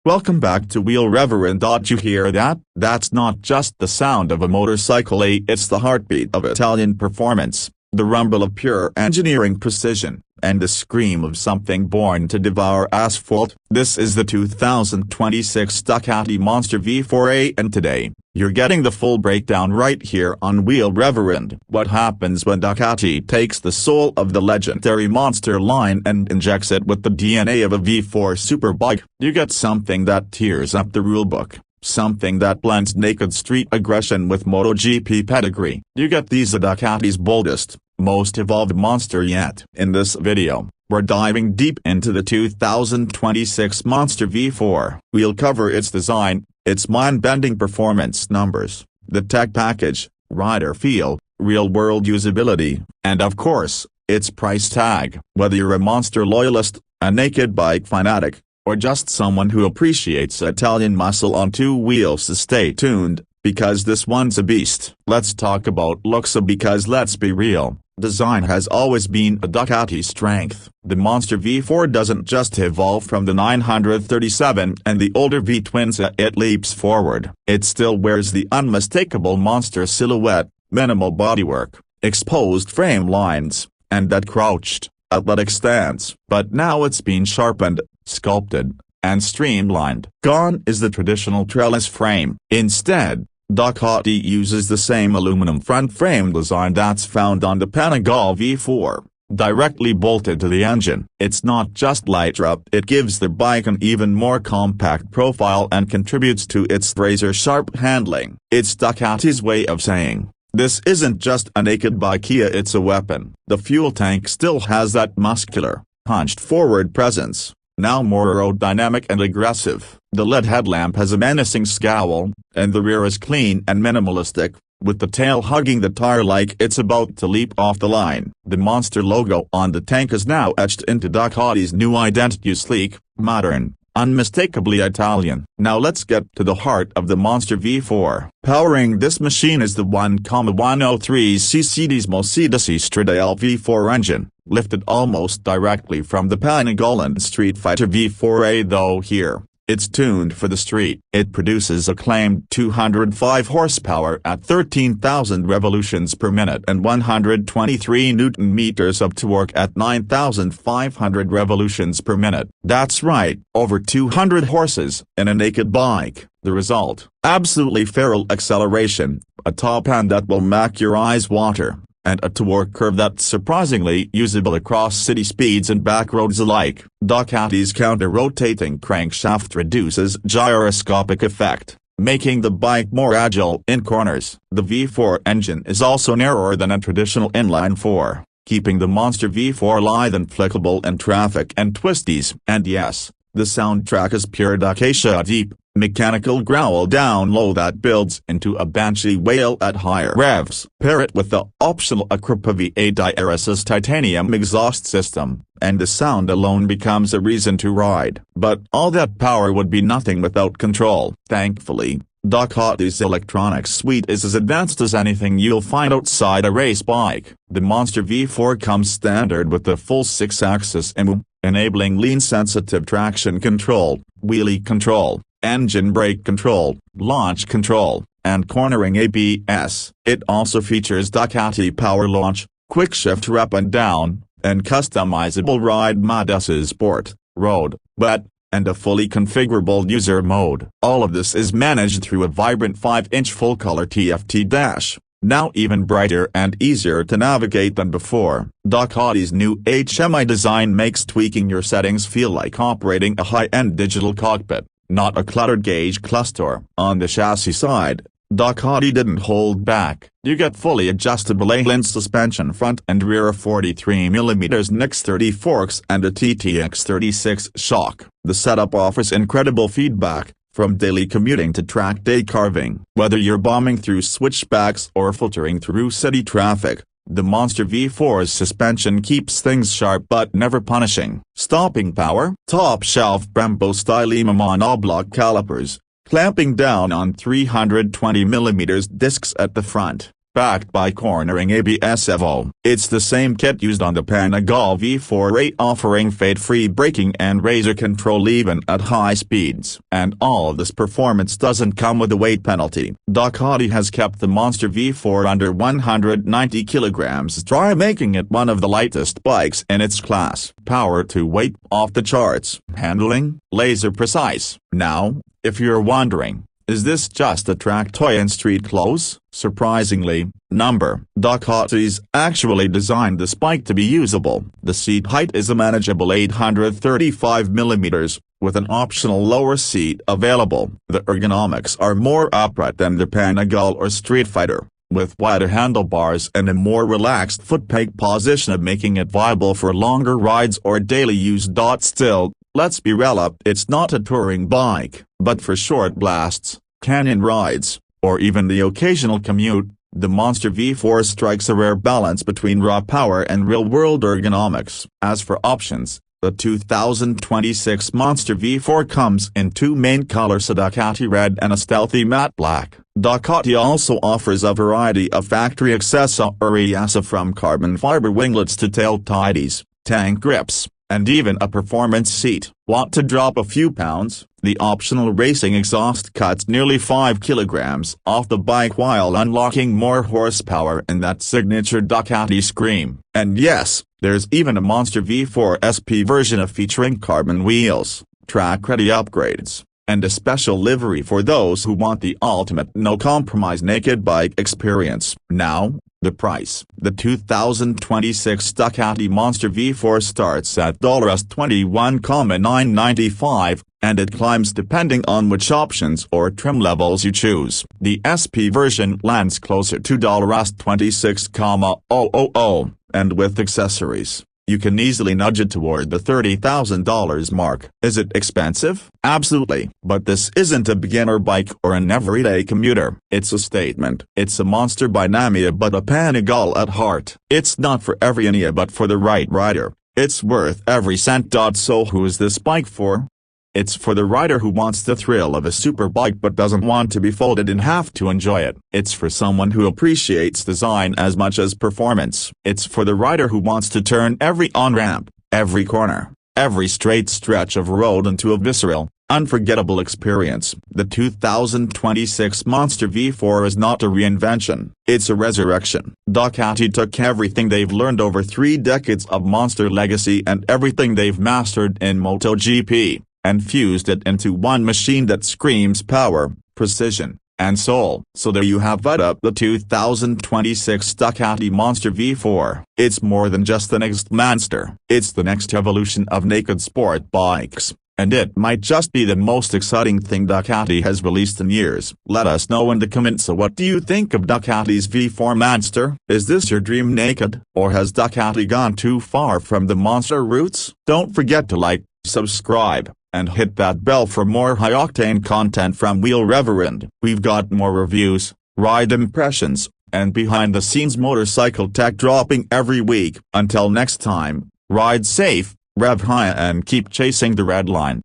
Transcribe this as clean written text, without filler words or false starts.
Welcome back to Wheel Reverend. You hear that? That's not just the sound of a motorcycle, it's the heartbeat of Italian performance, the rumble of pure engineering precision, and the scream of something born to devour asphalt. This is the 2026 Ducati Monster V4A, and today, you're getting the full breakdown right here on Wheel Reverend. What happens when Ducati takes the soul of the legendary Monster line and injects it with the DNA of a V4 superbike? You get something that tears up the rulebook, something that blends naked street aggression with MotoGP pedigree. You get these Ducati's boldest, most evolved monster yet. In this video, we're diving deep into the 2026 Monster V4. We'll cover its design, its mind-bending performance numbers, the tech package, rider feel, real-world usability, and of course, its price tag. Whether you're a Monster loyalist, a naked bike fanatic, or just someone who appreciates Italian muscle on two wheels, stay tuned, because this one's a beast. Let's talk about looks, because let's be real, design has always been a Ducati strength. The Monster V4 doesn't just evolve from the 937 and the older V-twins, it leaps forward. It still wears the unmistakable Monster silhouette, minimal bodywork, exposed frame lines, and that crouched, athletic stance. But now it's been sharpened, sculpted, and streamlined. Gone is the traditional trellis frame. Instead, Ducati uses the same aluminum front frame design that's found on the Panigale V4, directly bolted to the engine. It's not just lighter up, it gives the bike an even more compact profile and contributes to its razor-sharp handling. It's Ducati's way of saying, this isn't just a naked bike, it's a weapon. The fuel tank still has that muscular, hunched-forward presence, now more aerodynamic and aggressive. The LED headlamp has a menacing scowl, and the rear is clean and minimalistic, with the tail hugging the tire like it's about to leap off the line. The Monster logo on the tank is now etched into Ducati's new identity: sleek, modern, unmistakably Italian. Now let's get to the heart of the Monster V4. Powering this machine is the 1,103cc Desmosedici Stradale V4 engine, lifted almost directly from the Panigale-level streetfighter V4A, though here, it's tuned for the street. It produces a claimed 205 horsepower at 13,000 revolutions per minute and 123 Newton-meters of torque at 9,500 revolutions per minute. That's right, over 200 horses in a naked bike. The result? Absolutely feral acceleration, a top end that will make your eyes water, and a torque curve that's surprisingly usable across city speeds and back roads alike. Ducati's counter-rotating crankshaft reduces gyroscopic effect, making the bike more agile in corners. The V4 engine is also narrower than a traditional inline 4, keeping the Monster V4 lithe and flexible in traffic and twisties. And yes, the soundtrack is pure Ducati, deep, mechanical growl down low that builds into a banshee wail at higher revs. Pair it with the optional Acropa V8 DRS's titanium exhaust system, and the sound alone becomes a reason to ride. But all that power would be nothing without control. Thankfully, Ducati's electronics suite is as advanced as anything you'll find outside a race bike. The Monster V4 comes standard with the full 6-axis EMU, enabling lean-sensitive traction control, wheelie control, engine brake control, launch control, and cornering ABS. It also features Ducati Power Launch, quick shift up and down, and customizable ride modes: Sport, Road, Wet, and a fully configurable user mode. All of this is managed through a vibrant 5-inch full-color TFT dash, now even brighter and easier to navigate than before. Ducati's new HMI design makes tweaking your settings feel like operating a high-end digital cockpit, not a cluttered gauge cluster. On the chassis side, Ducati didn't hold back. You get fully adjustable Öhlins suspension, front and rear 43mm Nix 30 forks and a TTX 36 shock. The setup offers incredible feedback, from daily commuting to track day carving. Whether you're bombing through switchbacks or filtering through city traffic, the Monster V4's suspension keeps things sharp but never punishing. Stopping power: top-shelf Brembo-style monoblock calipers, clamping down on 320mm discs at the front, backed by cornering ABS Evo. It's the same kit used on the Panigale-level, offering fade-free braking and razor control even at high speeds. And all of this performance doesn't come with a weight penalty. Ducati has kept the Monster V4 under 190 kilograms dry, making it one of the lightest bikes in its class. Power to weight off the charts. Handling, laser precise. Now, if you're wondering, is this just a track toy in street clothes? Surprisingly, Ducati's actually designed this bike to be usable. The seat height is a manageable 835 mm, with an optional lower seat available. The ergonomics are more upright than the Panigale or Streetfighter, with wider handlebars and a more relaxed foot-peg position, making it viable for longer rides or daily use. Still, let's be real, it's not a touring bike, but for short blasts, canyon rides, or even the occasional commute, the Monster V4 strikes a rare balance between raw power and real-world ergonomics. As for options, the 2026 Monster V4 comes in two main colors, a Ducati red and a stealthy matte black. Ducati also offers a variety of factory accessories, from carbon fiber winglets to tail tidies, tank grips, and even a performance seat. Want to drop a few pounds? The optional racing exhaust cuts nearly 5 kilograms off the bike while unlocking more horsepower and that signature Ducati scream. And yes, there's even a Monster V4 SP version featuring carbon wheels, track-ready upgrades, and a special livery for those who want the ultimate no-compromise naked bike experience. Now, the price. The 2026 Ducati Monster V4 starts at $21,995, and it climbs depending on which options or trim levels you choose. The SP version lands closer to $26,000, and with accessories, you can easily nudge it toward the $30,000 mark. Is it expensive? Absolutely. But this isn't a beginner bike or an everyday commuter. It's a statement. It's a monster by name but a Panigale at heart. It's not for every Nia but for the right rider. It's worth every cent. So who is this bike for? It's for the rider who wants the thrill of a super bike but doesn't want to be folded in half to enjoy it. It's for someone who appreciates design as much as performance. It's for the rider who wants to turn every on-ramp, every corner, every straight stretch of road into a visceral, unforgettable experience. The 2026 Monster V4 is not a reinvention, it's a resurrection. Ducati took everything they've learned over 3 decades of Monster legacy and everything they've mastered in MotoGP, and fused it into one machine that screams power, precision, and soul. So there you have it, the 2026 Ducati Monster V4. It's more than just the next monster. It's the next evolution of naked sport bikes, and it might just be the most exciting thing Ducati has released in years. Let us know in the comments. So what do you think of Ducati's V4 Monster? Is this your dream naked, or has Ducati gone too far from the Monster roots? Don't forget to like, subscribe, and hit that bell for more high-octane content from Wheel Reverend. We've got more reviews, ride impressions, and behind-the-scenes motorcycle tech dropping every week. Until next time, ride safe, rev high, and keep chasing the red line.